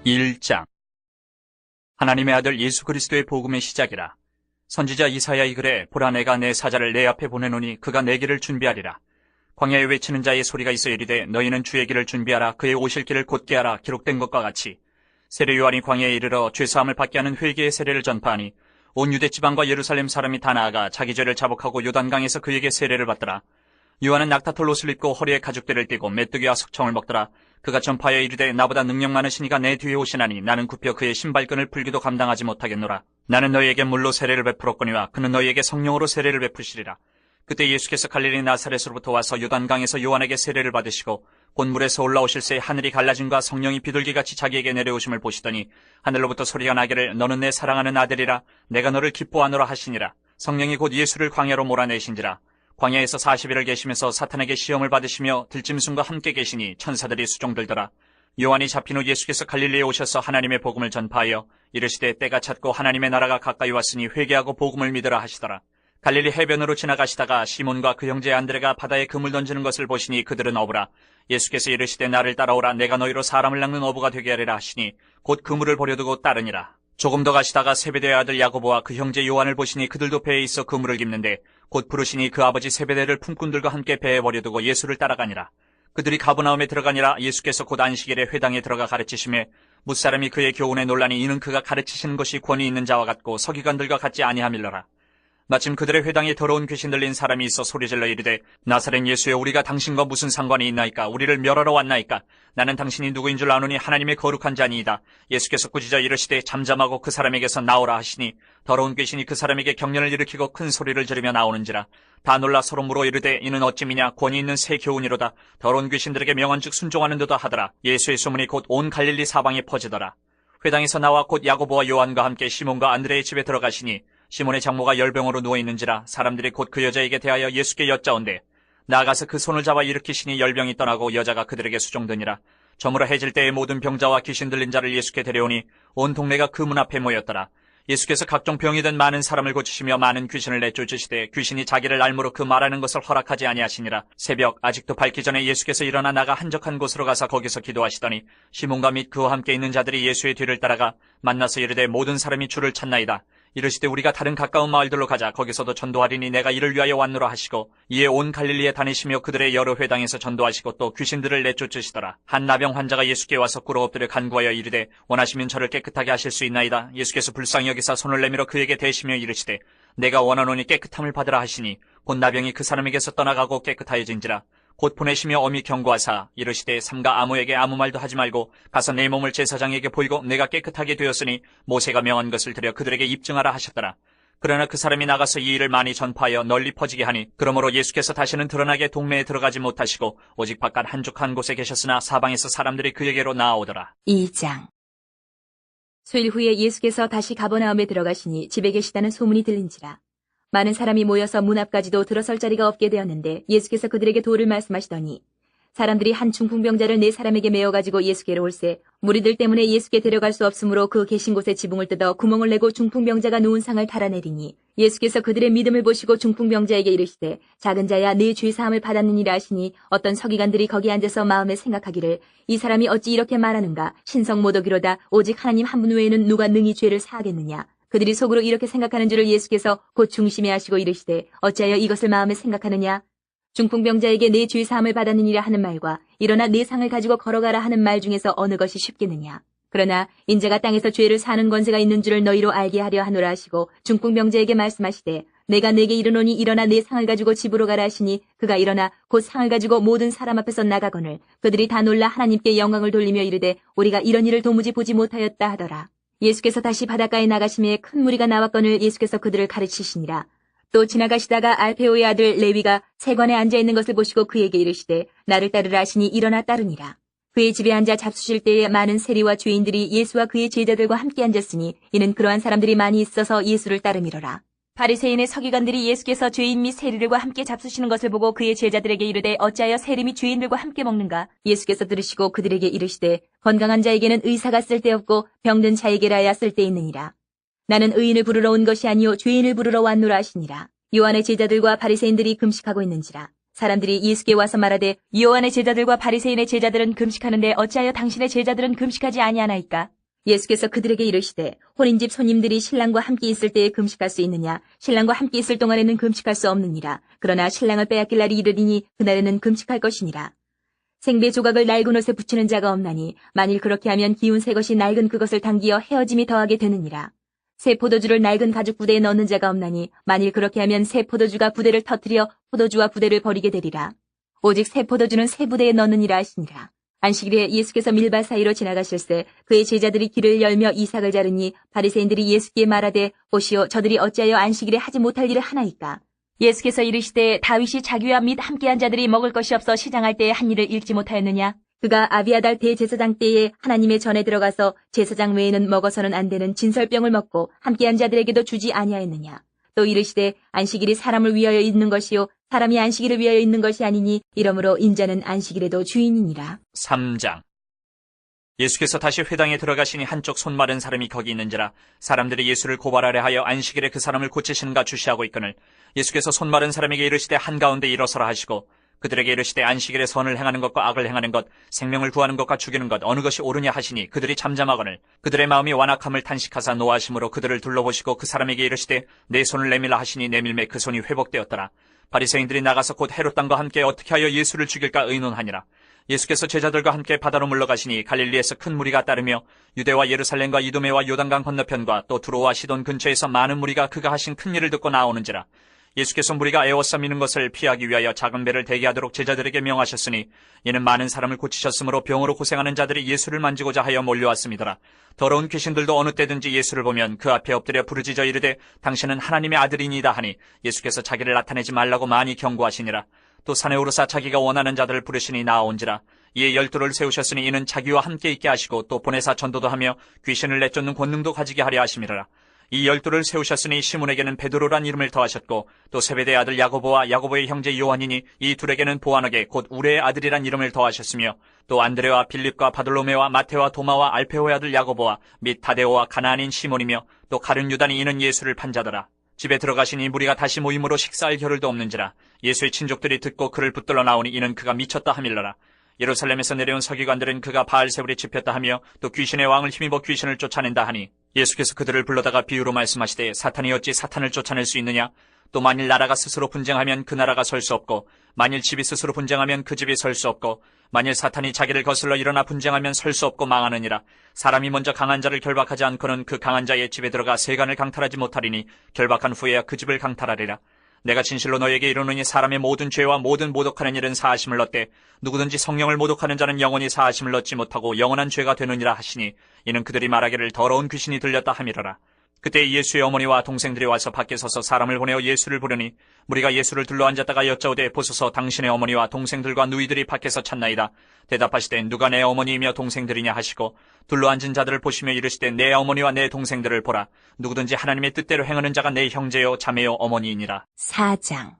1장. 하나님의 아들 예수 그리스도의 복음의 시작이라. 선지자 이사야의 글에 보라 내가 내 사자를 내 앞에 보내노니 그가 내 길을 준비하리라. 광야에 외치는 자의 소리가 있어 이르되 너희는 주의 길을 준비하라. 그의 오실 길을 곧게 하라. 기록된 것과 같이 세례 요한이 광야에 이르러 죄사함을 받게 하는 회개의 세례를 전파하니 온 유대 지방과 예루살렘 사람이 다 나아가 자기 죄를 자복하고 요단강에서 그에게 세례를 받더라. 요한은 낙타털 옷을 입고 허리에 가죽대를 띠고 메뚜기와 석청을 먹더라. 그가 전파하여 이르되 나보다 능력 많으신 이가 내 뒤에 오시나니 나는 굽혀 그의 신발끈을 풀기도 감당하지 못하겠노라. 나는 너희에게 물로 세례를 베풀었거니와 그는 너희에게 성령으로 세례를 베푸시리라. 그때 예수께서 갈릴리 나사렛으로부터 와서 요단강에서 요한에게 세례를 받으시고 곧 물에서 올라오실새 하늘이 갈라짐과 성령이 비둘기같이 자기에게 내려오심을 보시더니 하늘로부터 소리가 나기를 너는 내 사랑하는 아들이라 내가 너를 기뻐하노라 하시니라. 성령이 곧 예수를 광야로 몰아내신지라. 광야에서 40일을 계시면서 사탄에게 시험을 받으시며 들짐승과 함께 계시니 천사들이 수종들더라. 요한이 잡힌 후 예수께서 갈릴리에 오셔서 하나님의 복음을 전파하여 이르시되 때가 찼고 하나님의 나라가 가까이 왔으니 회개하고 복음을 믿으라 하시더라. 갈릴리 해변으로 지나가시다가 시몬과 그 형제 안드레가 바다에 그물 던지는 것을 보시니 그들은 어부라. 예수께서 이르시되 나를 따라오라. 내가 너희로 사람을 낚는 어부가 되게 하리라 하시니 곧 그물을 버려두고 따르니라. 조금 더 가시다가 세베대의 아들 야고보와 그 형제 요한을 보시니 그들도 배에 있어 그물을 깁는데 곧 부르시니 그 아버지 세베대를 품꾼들과 함께 배에 버려두고 예수를 따라가니라. 그들이 가버나움에 들어가니라. 예수께서 곧 안식일에 회당에 들어가 가르치시매 뭇사람이 그의 교훈에 놀라니 이는 그가 가르치시는 것이 권위 있는 자와 같고 서기관들과 같지 아니함일러라. 마침 그들의 회당에 더러운 귀신 들린 사람이 있어 소리질러 이르되 나사렛 예수여 우리가 당신과 무슨 상관이 있나이까? 우리를 멸하러 왔나이까? 나는 당신이 누구인 줄 아노니 하나님의 거룩한 자니이다. 예수께서 꾸짖어 이르시되 잠잠하고 그 사람에게서 나오라 하시니 더러운 귀신이 그 사람에게 경련을 일으키고 큰 소리를 지르며 나오는지라. 다 놀라 서로 물어 이르되 이는 어찌미냐? 권위 있는 새 교훈이로다. 더러운 귀신들에게 명한즉 순종하는 듯다 하더라. 예수의 소문이 곧 온 갈릴리 사방에 퍼지더라. 회당에서 나와 곧 야고보와 요한과 함께 시몬과 안드레의 집에 들어가시니 시몬의 장모가 열병으로 누워있는지라. 사람들이 곧 그 여자에게 대하여 예수께 여짜온대 나아가서 그 손을 잡아 일으키시니 열병이 떠나고 여자가 그들에게 수종드니라. 저물어 해질 때에 모든 병자와 귀신 들린 자를 예수께 데려오니 온 동네가 그 문 앞에 모였더라. 예수께서 각종 병이 든 많은 사람을 고치시며 많은 귀신을 내쫓으시되 귀신이 자기를 알므로 그 말하는 것을 허락하지 아니하시니라. 새벽 아직도 밝기 전에 예수께서 일어나 나가 한적한 곳으로 가서 거기서 기도하시더니 시몬과 및 그와 함께 있는 자들이 예수의 뒤를 따라가 만나서 이르되 모든 사람이 주를 찾나이다. 이르시되 우리가 다른 가까운 마을들로 가자. 거기서도 전도하리니 내가 이를 위하여 왔노라 하시고 이에 온 갈릴리에 다니시며 그들의 여러 회당에서 전도하시고 또 귀신들을 내쫓으시더라. 한 나병 환자가 예수께 와서 꿇어 엎드려 간구하여 이르되 원하시면 저를 깨끗하게 하실 수 있나이다. 예수께서 불쌍히 여기사 손을 내밀어 그에게 대시며 이르시되 내가 원하노니 깨끗함을 받으라 하시니 곧 나병이 그 사람에게서 떠나가고 깨끗하여진지라. 곧 보내시며 엄히 경고하사 이르시되 삼가 아무에게 아무 말도 하지 말고 가서 내 몸을 제사장에게 보이고 내가 깨끗하게 되었으니 모세가 명한 것을 들여 그들에게 입증하라 하셨더라. 그러나 그 사람이 나가서 이 일을 많이 전파하여 널리 퍼지게 하니 그러므로 예수께서 다시는 드러나게 동네에 들어가지 못하시고 오직 바깥 한적한 곳에 계셨으나 사방에서 사람들이 그에게로 나아오더라. 2장. 수일 후에 예수께서 다시 가버나움에 들어가시니 집에 계시다는 소문이 들린지라. 많은 사람이 모여서 문 앞까지도 들어설 자리가 없게 되었는데 예수께서 그들에게 도를 말씀하시더니 사람들이 한 중풍병자를 4사람에게 메어가지고 예수께로 올세 무리들 때문에 예수께 데려갈 수 없으므로 그 계신 곳에 지붕을 뜯어 구멍을 내고 중풍병자가 누운 상을 달아내리니 예수께서 그들의 믿음을 보시고 중풍병자에게 이르시되 작은 자야 네 죄사함을 받았느니라 하시니 어떤 서기관들이 거기 앉아서 마음에 생각하기를 이 사람이 어찌 이렇게 말하는가? 신성모독이로다. 오직 하나님 한 분 외에는 누가 능히 죄를 사하겠느냐? 그들이 속으로 이렇게 생각하는 줄을 예수께서 곧 중심에 하시고 이르시되 어찌하여 이것을 마음에 생각하느냐? 중풍병자에게 내 죄사함을 받았느니라 하는 말과 일어나 내 상을 가지고 걸어가라 하는 말 중에서 어느 것이 쉽겠느냐? 그러나 인자가 땅에서 죄를 사는 권세가 있는 줄을 너희로 알게 하려 하노라 하시고 중풍병자에게 말씀하시되 내가 내게 이르노니 일어나 내 상을 가지고 집으로 가라 하시니 그가 일어나 곧 상을 가지고 모든 사람 앞에서 나가거늘 그들이 다 놀라 하나님께 영광을 돌리며 이르되 우리가 이런 일을 도무지 보지 못하였다 하더라. 예수께서 다시 바닷가에 나가심에 큰 무리가 나왔거늘 예수께서 그들을 가르치시니라. 또 지나가시다가 알페오의 아들 레위가 세관에 앉아있는 것을 보시고 그에게 이르시되 나를 따르라 하시니 일어나 따르니라. 그의 집에 앉아 잡수실 때에 많은 세리와 죄인들이 예수와 그의 제자들과 함께 앉았으니 이는 그러한 사람들이 많이 있어서 예수를 따르미로라. 바리새인의 서기관들이 예수께서 죄인 및 세리들과 함께 잡수시는 것을 보고 그의 제자들에게 이르되 어찌하여 세리 및 죄인들과 함께 먹는가? 예수께서 들으시고 그들에게 이르시되 건강한 자에게는 의사가 쓸데없고 병든 자에게라야 쓸데있느니라. 나는 의인을 부르러 온 것이 아니요 죄인을 부르러 왔노라 하시니라. 요한의 제자들과 바리새인들이 금식하고 있는지라. 사람들이 예수께 와서 말하되 요한의 제자들과 바리새인의 제자들은 금식하는데 어찌하여 당신의 제자들은 금식하지 아니하나이까? 예수께서 그들에게 이르시되 혼인집 손님들이 신랑과 함께 있을 때에 금식할 수 있느냐? 신랑과 함께 있을 동안에는 금식할 수 없느니라. 그러나 신랑을 빼앗길 날이 이르리니 그날에는 금식할 것이니라. 생배 조각을 낡은 옷에 붙이는 자가 없나니 만일 그렇게 하면 기운 새 것이 낡은 그것을 당기어 헤어짐이 더하게 되느니라. 새 포도주를 낡은 가죽 부대에 넣는 자가 없나니 만일 그렇게 하면 새 포도주가 부대를 터뜨려 포도주와 부대를 버리게 되리라. 오직 새 포도주는 새 부대에 넣느니라 하시니라. 안식일에 예수께서 밀밭 사이로 지나가실새 그의 제자들이 길을 열며 이삭을 자르니 바리새인들이 예수께 말하되 보시오 저들이 어찌하여 안식일에 하지 못할 일을 하나이까. 예수께서 이르시되 다윗이 자기와 및 함께한 자들이 먹을 것이 없어 시장할 때에 한 일을 읽지 못하였느냐. 그가 아비아달 대제사장 때에 하나님의 전에 들어가서 제사장 외에는 먹어서는 안 되는 진설병을 먹고 함께한 자들에게도 주지 아니하였느냐. 또 이르시되 안식일이 사람을 위하여 있는 것이요 사람이 안식일을 위하여 있는 것이 아니니 이러므로 인자는 안식일에도 주인이니라. 3장. 예수께서 다시 회당에 들어가시니 한쪽 손 마른 사람이 거기 있는지라 사람들이 예수를 고발하려 하여 안식일에 그 사람을 고치시는가 주시하고 있거늘 예수께서 손 마른 사람에게 이르시되 한가운데 일어서라 하시고 그들에게 이르시되 안식일에 선을 행하는 것과 악을 행하는 것 생명을 구하는 것과 죽이는 것 어느 것이 옳으냐 하시니 그들이 잠잠하거늘 그들의 마음이 완악함을 탄식하사 노하심으로 그들을 둘러보시고 그 사람에게 이르시되 내 손을 내밀라 하시니 내밀매 그 손이 회복되었더라. 바리새인들이 나가서 곧 헤롯 당과 함께 어떻게 하여 예수를 죽일까 의논하니라. 예수께서 제자들과 함께 바다로 물러가시니 갈릴리에서 큰 무리가 따르며 유대와 예루살렘과 이두메와 요단강 건너편과 또 두로와 시돈 근처에서 많은 무리가 그가 하신 큰 일을 듣고 나오는지라. 예수께서 무리가 에워싸미는 것을 피하기 위하여 작은 배를 대기 하도록 제자들에게 명하셨으니 이는 많은 사람을 고치셨으므로 병으로 고생하는 자들이 예수를 만지고자 하여 몰려왔음이더라. 더러운 귀신들도 어느 때든지 예수를 보면 그 앞에 엎드려 부르짖어 이르되 당신은 하나님의 아들이니이다 하니 예수께서 자기를 나타내지 말라고 많이 경고하시니라. 또 산에 오르사 자기가 원하는 자들을 부르시니 나아온지라. 이에 12를 세우셨으니 이는 자기와 함께 있게 하시고 또 보내사 전도도 하며 귀신을 내쫓는 권능도 가지게 하려 하심이라. 이 12를 세우셨으니 시몬에게는 베드로란 이름을 더하셨고 또 세베대의 아들 야고보와 야고보의 형제 요한이니 이 둘에게는 보아너게 곧 우레의 아들이란 이름을 더하셨으며 또 안드레와 빌립과 바돌로메와 마테와 도마와 알페오의 아들 야고보와 및 다데오와 가나안인 시몬이며 또 가룟 유다니 이는 예수를 판 자더라. 집에 들어가시니 무리가 다시 모임으로 식사할 겨를도 없는지라. 예수의 친족들이 듣고 그를 붙들러 나오니 이는 그가 미쳤다 하밀러라. 예루살렘에서 내려온 서기관들은 그가 바알세불에 집혔다 하며 또 귀신의 왕을 힘입어 귀신을 쫓아낸다 하니 예수께서 그들을 불러다가 비유로 말씀하시되 사탄이 어찌 사탄을 쫓아낼 수 있느냐. 또 만일 나라가 스스로 분쟁하면 그 나라가 설 수 없고 만일 집이 스스로 분쟁하면 그 집이 설 수 없고 만일 사탄이 자기를 거슬러 일어나 분쟁하면 설 수 없고 망하느니라. 사람이 먼저 강한 자를 결박하지 않고는 그 강한 자의 집에 들어가 세간을 강탈하지 못하리니 결박한 후에야 그 집을 강탈하리라. 내가 진실로 너에게 이르노니 사람의 모든 죄와 모든 모독하는 일은 사하심을 얻되 누구든지 성령을 모독하는 자는 영원히 사하심을 얻지 못하고 영원한 죄가 되느니라 하시니 이는 그들이 말하기를 더러운 귀신이 들렸다 함이러라. 그때 예수의 어머니와 동생들이 와서 밖에 서서 사람을 보내어 예수를 부르니 무리가 예수를 둘러앉았다가 여짜오되 보소서 당신의 어머니와 동생들과 누이들이 밖에서 찾나이다. 대답하시되 누가 내 어머니이며 동생들이냐 하시고 둘러앉은 자들을 보시며 이르시되 내 어머니와 내 동생들을 보라. 누구든지 하나님의 뜻대로 행하는 자가 내 형제요 자매요 어머니이니라. 4장.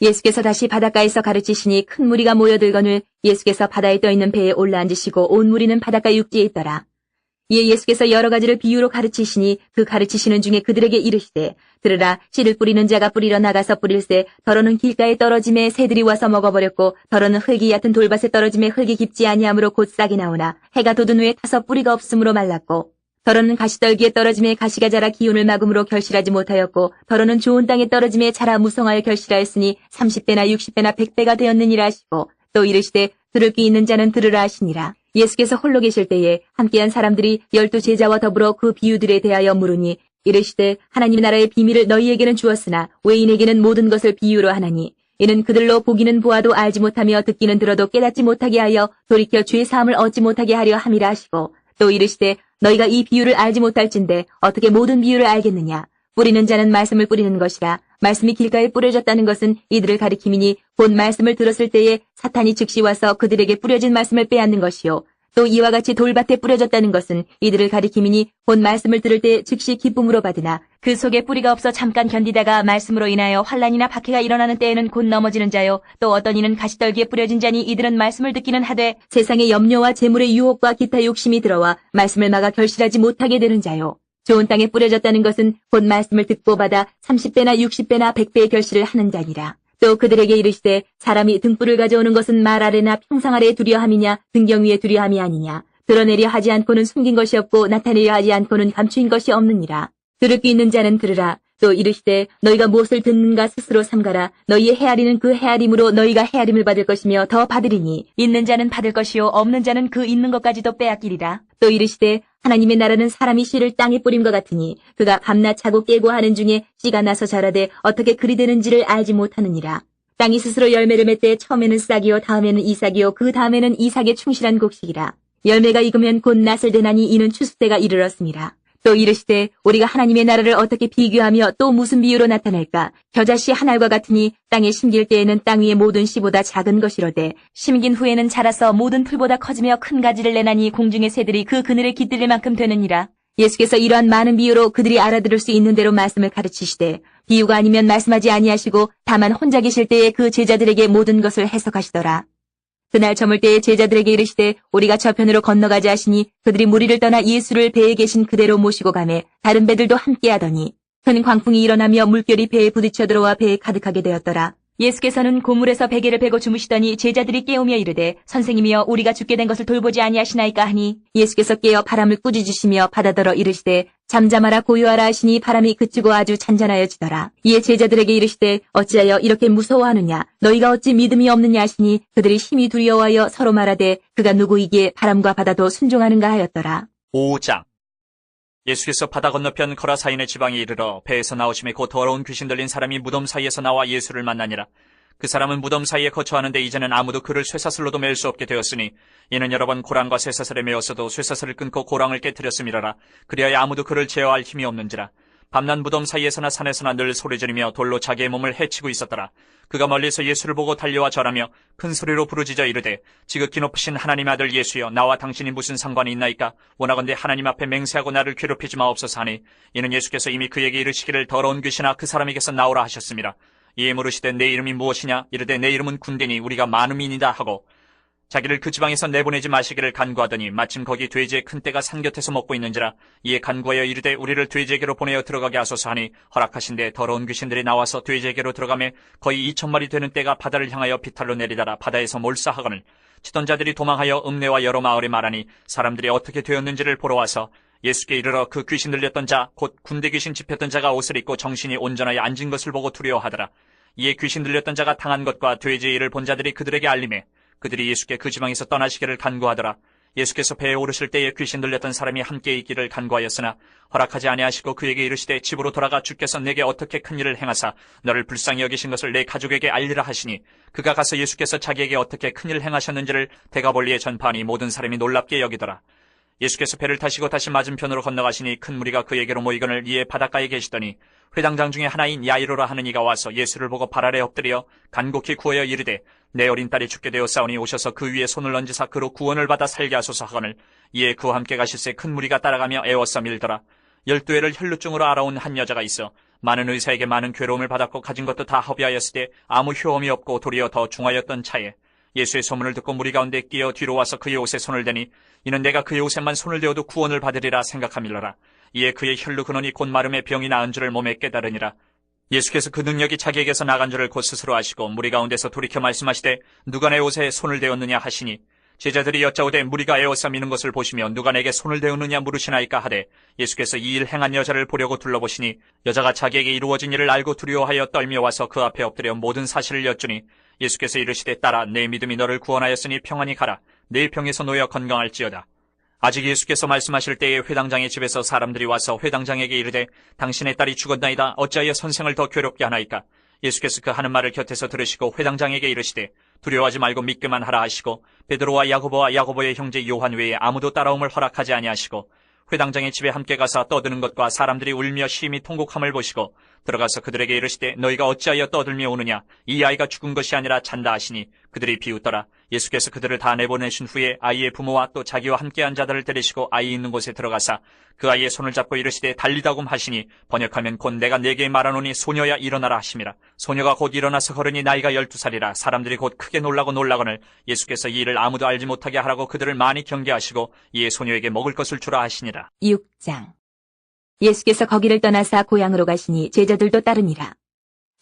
예수께서 다시 바닷가에서 가르치시니 큰 무리가 모여들거늘 예수께서 바다에 떠있는 배에 올라앉으시고 온 무리는 바닷가 육지에 있더라. 이에 예수께서 여러 가지를 비유로 가르치시니 그 가르치시는 중에 그들에게 이르시되 들으라 씨를 뿌리는 자가 뿌리러 나가서 뿌릴새 더러는 길가에 떨어짐에 새들이 와서 먹어버렸고 더러는 흙이 얕은 돌밭에 떨어짐에 흙이 깊지 아니하므로 곧 싹이 나오나 해가 돋은 후에 타서 뿌리가 없으므로 말랐고 더러는 가시떨기에 떨어짐에 가시가 자라 기운을 막음으로 결실하지 못하였고 더러는 좋은 땅에 떨어짐에 자라 무성하여 결실하였으니 30배나 60배나 100배가 되었느니라 하시고 또 이르시되 들을 귀 있는 자는 들으라 하시니라. 예수께서 홀로 계실 때에 함께한 사람들이 12 제자와 더불어 그 비유들에 대하여 물으니 이르시되 하나님 나라의 비밀을 너희에게는 주었으나 외인에게는 모든 것을 비유로 하나니 이는 그들로 보기는 보아도 알지 못하며 듣기는 들어도 깨닫지 못하게 하여 돌이켜 죄 사함을 얻지 못하게 하려 함이라 하시고 또 이르시되 너희가 이 비유를 알지 못할진대 어떻게 모든 비유를 알겠느냐. 뿌리는 자는 말씀을 뿌리는 것이라. 말씀이 길가에 뿌려졌다는 것은 이들을 가리킴이니 곧 말씀을 들었을 때에 사탄이 즉시 와서 그들에게 뿌려진 말씀을 빼앗는 것이요. 또 이와 같이 돌밭에 뿌려졌다는 것은 이들을 가리킴이니 곧 말씀을 들을 때 즉시 기쁨으로 받으나 그 속에 뿌리가 없어 잠깐 견디다가 말씀으로 인하여 환난이나 박해가 일어나는 때에는 곧 넘어지는 자요. 또 어떤 이는 가시떨기에 뿌려진 자니 이들은 말씀을 듣기는 하되 세상의 염려와 재물의 유혹과 기타 욕심이 들어와 말씀을 막아 결실하지 못하게 되는 자요. 좋은 땅에 뿌려졌다는 것은 곧 말씀을 듣고 받아 30배나 60배나 100배의 결실을 하는 자니라. 또 그들에게 이르시되 사람이 등불을 가져오는 것은 말 아래나 평상 아래에 두려함이냐 등경 위에 두려함이 아니냐. 드러내려 하지 않고는 숨긴 것이 없고 나타내려 하지 않고는 감추인 것이 없느니라. 들을 귀 있는 자는 들으라. 또 이르시되 너희가 무엇을 듣는가 스스로 삼가라. 너희의 헤아리는 그 헤아림으로 너희가 헤아림을 받을 것이며 더 받으리니 있는 자는 받을 것이요 없는 자는 그 있는 것까지도 빼앗기리라. 또 이르시되 하나님의 나라는 사람이 씨를 땅에 뿌림과 같으니 그가 밤낮 자고 깨고 하는 중에 씨가 나서 자라되 어떻게 그리 되는지를 알지 못하느니라. 땅이 스스로 열매를 맺되 처음에는 싹이요 다음에는 이삭이요 그 다음에는 이삭의 충실한 곡식이라. 열매가 익으면 곧 낫을 대나니 이는 추수 때가 이르렀습니다. 또 이르시되 우리가 하나님의 나라를 어떻게 비교하며 또 무슨 비유로 나타낼까? 겨자씨 한 알과 같으니 땅에 심길 때에는 땅 위의 모든 씨보다 작은 것이로되 심긴 후에는 자라서 모든 풀보다 커지며 큰 가지를 내나니 공중의 새들이 그 그늘에 깃들릴 만큼 되느니라. 예수께서 이러한 많은 비유로 그들이 알아들을 수 있는 대로 말씀을 가르치시되 비유가 아니면 말씀하지 아니하시고 다만 혼자 계실 때에 그 제자들에게 모든 것을 해석하시더라. 그날 저물 때에 제자들에게 이르시되 우리가 저편으로 건너가자 하시니 그들이 무리를 떠나 예수를 배에 계신 그대로 모시고 가매 다른 배들도 함께 하더니 큰 광풍이 일어나며 물결이 배에 부딪혀 들어와 배에 가득하게 되었더라. 예수께서는 고물에서 베개를 베고 주무시더니 제자들이 깨우며 이르되 선생님이여 우리가 죽게 된 것을 돌보지 아니하시나이까 하니 예수께서 깨어 바람을 꾸짖으시며 바다더러 이르시되 잠잠하라 고요하라 하시니 바람이 그치고 아주 잔잔하여지더라. 이에 제자들에게 이르시되 어찌하여 이렇게 무서워하느냐 너희가 어찌 믿음이 없느냐 하시니 그들이 심히 두려워하여 서로 말하되 그가 누구이기에 바람과 바다도 순종하는가 하였더라. 5장 예수께서 바다 건너편 거라사인의 지방에 이르러 배에서 나오심에 곧 더러운 귀신 들린 사람이 무덤 사이에서 나와 예수를 만나니라. 그 사람은 무덤 사이에 거처하는데 이제는 아무도 그를 쇠사슬로도 맬 수 없게 되었으니 이는 여러 번 고랑과 쇠사슬에 매었어도 쇠사슬을 끊고 고랑을 깨뜨렸음이라라. 그리하여 아무도 그를 제어할 힘이 없는지라. 밤낮 무덤 사이에서나 산에서나 늘 소리지르며 돌로 자기의 몸을 해치고 있었더라. 그가 멀리서 예수를 보고 달려와 절하며 큰 소리로 부르짖어 이르되 지극히 높으신 하나님의 아들 예수여 나와 당신이 무슨 상관이 있나이까? 원하건대 하나님 앞에 맹세하고 나를 괴롭히지 마옵소서 하니 이는 예수께서 이미 그에게 이르시기를 더러운 귀신아 그 사람에게서 나오라 하셨습니다. 이에 물으시되 내 이름이 무엇이냐? 이르되 내 이름은 군대니 우리가 많음이니이다 하고 자기를 그 지방에서 내보내지 마시기를 간구하더니 마침 거기 돼지의 큰 떼가 산 곁에서 먹고 있는지라. 이에 간구하여 이르되 우리를 돼지에게로 보내어 들어가게 하소서 하니 허락하신데 더러운 귀신들이 나와서 돼지에게로 들어가매 거의 2,000마리 되는 떼가 바다를 향하여 비탈로 내리다라 바다에서 몰사하거늘 치던 자들이 도망하여 읍내와 여러 마을에 말하니 사람들이 어떻게 되었는지를 보러 와서 예수께 이르러 그 귀신 들렸던 자 곧 군대 귀신 집혔던 자가 옷을 입고 정신이 온전하여 앉은 것을 보고 두려워하더라. 이에 귀신 들렸던 자가 당한 것과 돼지의 일을 본 자들이 그들에게 알리매 그들이 예수께 그 지방에서 떠나시기를 간구하더라. 예수께서 배에 오르실 때에 귀신 들렸던 사람이 함께 있기를 간구하였으나 허락하지 아니하시고 그에게 이르시되 집으로 돌아가 주께서 내게 어떻게 큰 일을 행하사 너를 불쌍히 여기신 것을 내 가족에게 알리라 하시니 그가 가서 예수께서 자기에게 어떻게 큰 일을 행하셨는지를 대가볼리에 전파하니 모든 사람이 놀랍게 여기더라. 예수께서 배를 타시고 다시 맞은편으로 건너가시니 큰 무리가 그에게로 모이거늘 이에 바닷가에 계시더니 회당장 중에 하나인 야이로라 하는 이가 와서 예수를 보고 발 아래 엎드려 간곡히 구하여 이르되 내 어린 딸이 죽게 되었사오니 오셔서 그 위에 손을 얹으사 그로 구원을 받아 살게 하소서 하거늘 이에 그와 함께 가실새 큰 무리가 따라가며 애워싸 밀더라. 12회를 혈루증으로 알아온 한 여자가 있어 많은 의사에게 많은 괴로움을 받았고 가진 것도 다 허비하였을 때 아무 효험이 없고 도리어 더 중하였던 차에 예수의 소문을 듣고 무리 가운데 끼어 뒤로 와서 그의 옷에 손을 대니 이는 내가 그의 옷에만 손을 대어도 구원을 받으리라 생각함일러라. 이에 그의 혈루 근원이 곧 마름의 병이 나은 줄을 몸에 깨달으니라. 예수께서 그 능력이 자기에게서 나간 줄을 곧 스스로 아시고 무리 가운데서 돌이켜 말씀하시되 누가 내 옷에 손을 대었느냐 하시니 제자들이 여짜오되 무리가 에워싸 미는 것을 보시며 누가 내게 손을 대었느냐 물으시나이까 하되 예수께서 이 일 행한 여자를 보려고 둘러보시니 여자가 자기에게 이루어진 일을 알고 두려워하여 떨며 와서 그 앞에 엎드려 모든 사실을 여쭈니 예수께서 이르시되 딸아 내 믿음이 너를 구원하였으니 평안히 가라. 내 병에서 놓여 건강할지어다. 아직 예수께서 말씀하실 때에 회당장의 집에서 사람들이 와서 회당장에게 이르되 당신의 딸이 죽었나이다. 어찌하여 선생을 더 괴롭게 하나이까? 예수께서 그 하는 말을 곁에서 들으시고 회당장에게 이르시되 두려워하지 말고 믿기만 하라 하시고 베드로와 야고보와 야고보의 형제 요한 외에 아무도 따라옴을 허락하지 아니하시고 회당장의 집에 함께 가서 떠드는 것과 사람들이 울며 심히 통곡함을 보시고 들어가서 그들에게 이르시되 너희가 어찌하여 떠들며 오느냐? 이 아이가 죽은 것이 아니라 잔다 하시니 그들이 비웃더라. 예수께서 그들을 다 내보내신 후에 아이의 부모와 또 자기와 함께한 자들을 데리시고 아이 있는 곳에 들어가사 그 아이의 손을 잡고 이르시되 달리다굼 하시니 번역하면 곧 내가 네게 말하노니 소녀야 일어나라 하심이라. 소녀가 곧 일어나서 걸으니 나이가 12살이라. 사람들이 곧 크게 놀라거늘 예수께서 이 일을 아무도 알지 못하게 하라고 그들을 많이 경계하시고 이에 소녀에게 먹을 것을 주라 하시니라. 6장 예수께서 거기를 떠나사 고향으로 가시니 제자들도 따르니라.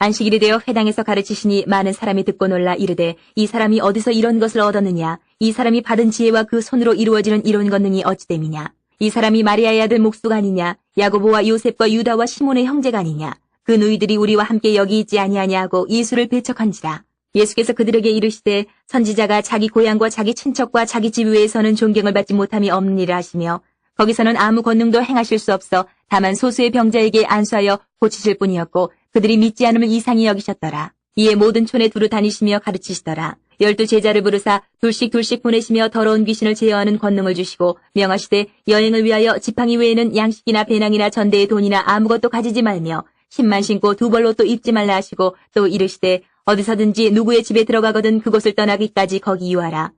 안식일이 되어 회당에서 가르치시니 많은 사람이 듣고 놀라 이르되 이 사람이 어디서 이런 것을 얻었느냐? 이 사람이 받은 지혜와 그 손으로 이루어지는 이런 권능이 어찌 됨이냐? 이 사람이 마리아의 아들 목수가 아니냐? 야고보와 요셉과 유다와 시몬의 형제가 아니냐? 그 누이들이 우리와 함께 여기 있지 아니하냐 하고 예수를 배척한지라. 예수께서 그들에게 이르시되 선지자가 자기 고향과 자기 친척과 자기 집 외에서는 존경을 받지 못함이 없느니라 하시며 거기서는 아무 권능도 행하실 수 없어 다만 소수의 병자에게 안수하여 고치실 뿐이었고 그들이 믿지 않음을 이상히 여기셨더라. 이에 모든 촌에 두루 다니시며 가르치시더라. 12 제자를 부르사 둘씩 보내시며 더러운 귀신을 제어하는 권능을 주시고 명하시되 여행을 위하여 지팡이 외에는 양식이나 배낭이나 전대의 돈이나 아무것도 가지지 말며 신만 신고 두 벌로 또 입지 말라 하시고 또 이르시되 어디서든지 누구의 집에 들어가거든 그곳을 떠나기까지 거기 유하라.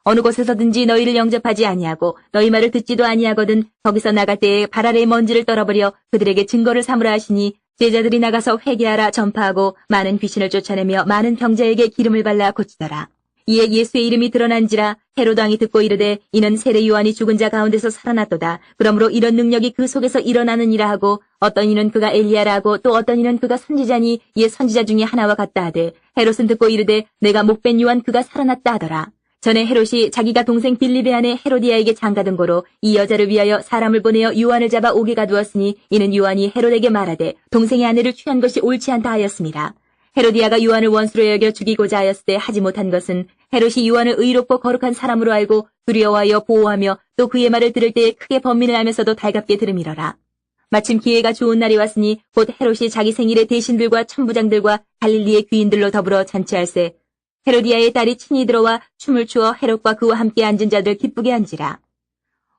어느 곳에서든지 너희를 영접하지 아니하고 너희 말을 듣지도 아니하거든 거기서 나갈 때에 발 아래의 먼지를 떨어버려 그들에게 증거를 삼으라 하시니 제자들이 나가서 회개하라 전파하고 많은 귀신을 쫓아내며 많은 병자에게 기름을 발라 고치더라. 이에 예수의 이름이 드러난지라 헤로드 왕이 듣고 이르되 이는 세례 요한이 죽은 자 가운데서 살아났도다. 그러므로 이런 능력이 그 속에서 일어나느니라 하고 어떤 이는 그가 엘리야라 하고 또 어떤 이는 그가 선지자니 이에 선지자 중에 하나와 같다 하되 헤롯은 듣고 이르되 내가 목벤 요한 그가 살아났다 하더라. 전에 헤롯이 자기가 동생 빌립의 아내 헤로디아에게 장가든 고로 이 여자를 위하여 사람을 보내어 요한을 잡아 옥에 가두었으니 이는 요한이 헤롯에게 말하되 동생의 아내를 취한 것이 옳지 않다 하였습니다. 헤로디아가 요한을 원수로 여겨 죽이고자 하였을 때 하지 못한 것은 헤롯이 요한을 의롭고 거룩한 사람으로 알고 두려워하여 보호하며 또 그의 말을 들을 때에 크게 번민을 하면서도 달갑게 들음이러라. 마침 기회가 좋은 날이 왔으니 곧 헤롯이 자기 생일에 대신들과 천부장들과 갈릴리의 귀인들로 더불어 잔치할세 헤로디아의 딸이 친히 들어와 춤을 추어 헤롯과 그와 함께 앉은 자들 기쁘게 한지라.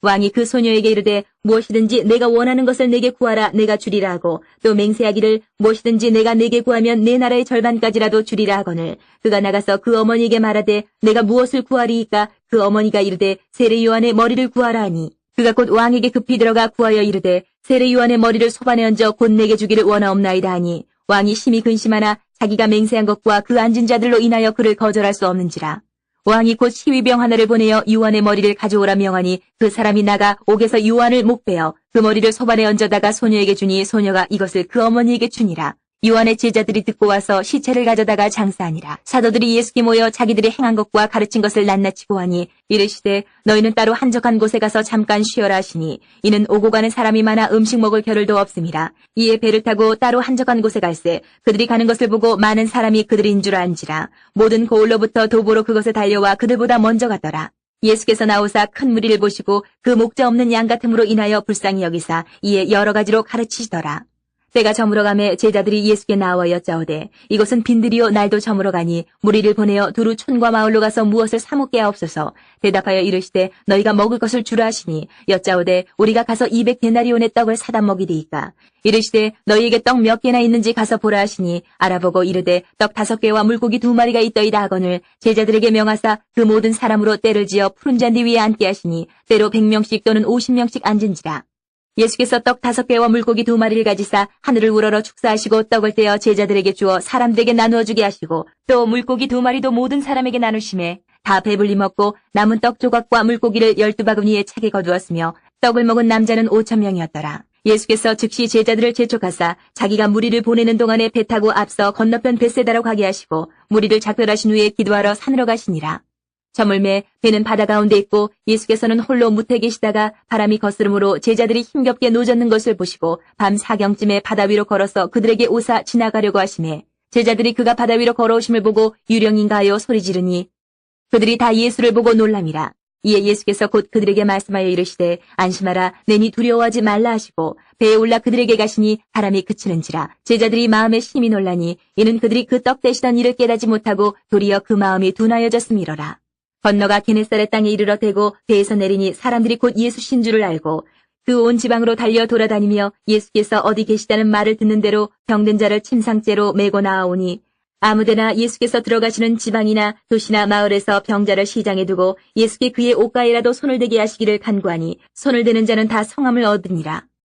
왕이 그 소녀에게 이르되 무엇이든지 내가 원하는 것을 내게 구하라 내가 주리라 하고 또 맹세하기를 무엇이든지 내가 내게 구하면 내 나라의 절반까지라도 주리라 하거늘 그가 나가서 그 어머니에게 말하되 내가 무엇을 구하리이까 그 어머니가 이르되 세례 요한의 머리를 구하라 하니 그가 곧 왕에게 급히 들어가 구하여 이르되 세례 요한의 머리를 소반에 얹어 곧 내게 주기를 원하옵나이다 하니 왕이 심히 근심하나 자기가 맹세한 것과 그 앉은 자들로 인하여 그를 거절할 수 없는지라. 왕이 곧 시위병 하나를 보내어 요한의 머리를 가져오라 명하니 그 사람이 나가 옥에서 요한을 목베어 그 머리를 소반에 얹어다가 소녀에게 주니 소녀가 이것을 그 어머니에게 주니라. 요한의 제자들이 듣고 와서 시체를 가져다가 장사하니라. 사도들이 예수께 모여 자기들이 행한 것과 가르친 것을 낱낱이 고하니 이르시되 너희는 따로 한적한 곳에 가서 잠깐 쉬어라 하시니 이는 오고 가는 사람이 많아 음식 먹을 겨를도 없음이라. 이에 배를 타고 따로 한적한 곳에 갈새 그들이 가는 것을 보고 많은 사람이 그들인 줄 안지라. 모든 고을로부터 도보로 그것에 달려와 그들보다 먼저 갔더라. 예수께서 나오사 큰 무리를 보시고 그 목자 없는 양 같음으로 인하여 불쌍히 여기사 이에 여러 가지로 가르치시더라. 때가 저물어가매 제자들이 예수께 나와 여짜오되 이것은 빈들이요 날도 저물어가니 무리를 보내어 두루 촌과 마을로 가서 무엇을 사 먹게 하옵소서. 대답하여 이르시되 너희가 먹을 것을 주라 하시니 여짜오되 우리가 가서 200데나리온의 떡을 사다 먹이리이까. 이르시되 너희에게 떡 몇 개나 있는지 가서 보라 하시니 알아보고 이르되 떡 5개와 물고기 2마리가 있더이다 하거늘 제자들에게 명하사 그 모든 사람으로 때를 지어 푸른 잔디 위에 앉게 하시니 때로 100명씩 또는 50명씩 앉은지라. 예수께서 떡 5개와 물고기 2마리를 가지사 하늘을 우러러 축사하시고 떡을 떼어 제자들에게 주어 사람들에게 나누어 주게 하시고 또 물고기 2마리도 모든 사람에게 나누심에 다 배불리 먹고 남은 떡 조각과 물고기를 12바구니에 차게 거두었으며 떡을 먹은 남자는 5,000명이었더라. 예수께서 즉시 제자들을 재촉하사 자기가 무리를 보내는 동안에 배 타고 앞서 건너편 벳세다로 가게 하시고 무리를 작별하신 후에 기도하러 산으로 가시니라. 저물매 배는 바다 가운데 있고 예수께서는 홀로 무태 계시다가 바람이 거스름으로 제자들이 힘겹게 노젓는 것을 보시고 밤 4경쯤에 바다 위로 걸어서 그들에게 오사 지나가려고 하시매 제자들이 그가 바다 위로 걸어오심을 보고 유령인가 하여 소리 지르니 그들이 다 예수를 보고 놀람이라. 이에 예수께서 곧 그들에게 말씀하여 이르시되 안심하라 내니 두려워하지 말라 하시고 배에 올라 그들에게 가시니 바람이 그치는지라. 제자들이 마음에 심히 놀라니 이는 그들이 그 떡 대시던 일을 깨닫지 못하고 도리어 그 마음이 둔하여졌음이로라. 건너가 게네사렛 땅에 이르러 대고 배에서 내리니 사람들이 곧 예수신 줄을 알고 그 온 지방으로 달려 돌아다니며 예수께서 어디 계시다는 말을 듣는 대로 병든 자를 침상째로 메고 나아오니 아무데나 예수께서 들어가시는 지방이나 도시나 마을에서 병자를 시장에 두고 예수께 그의 옷가에라도 손을 대게 하시기를 간구하니 손을 대는 자는 다 성함을 얻으니라.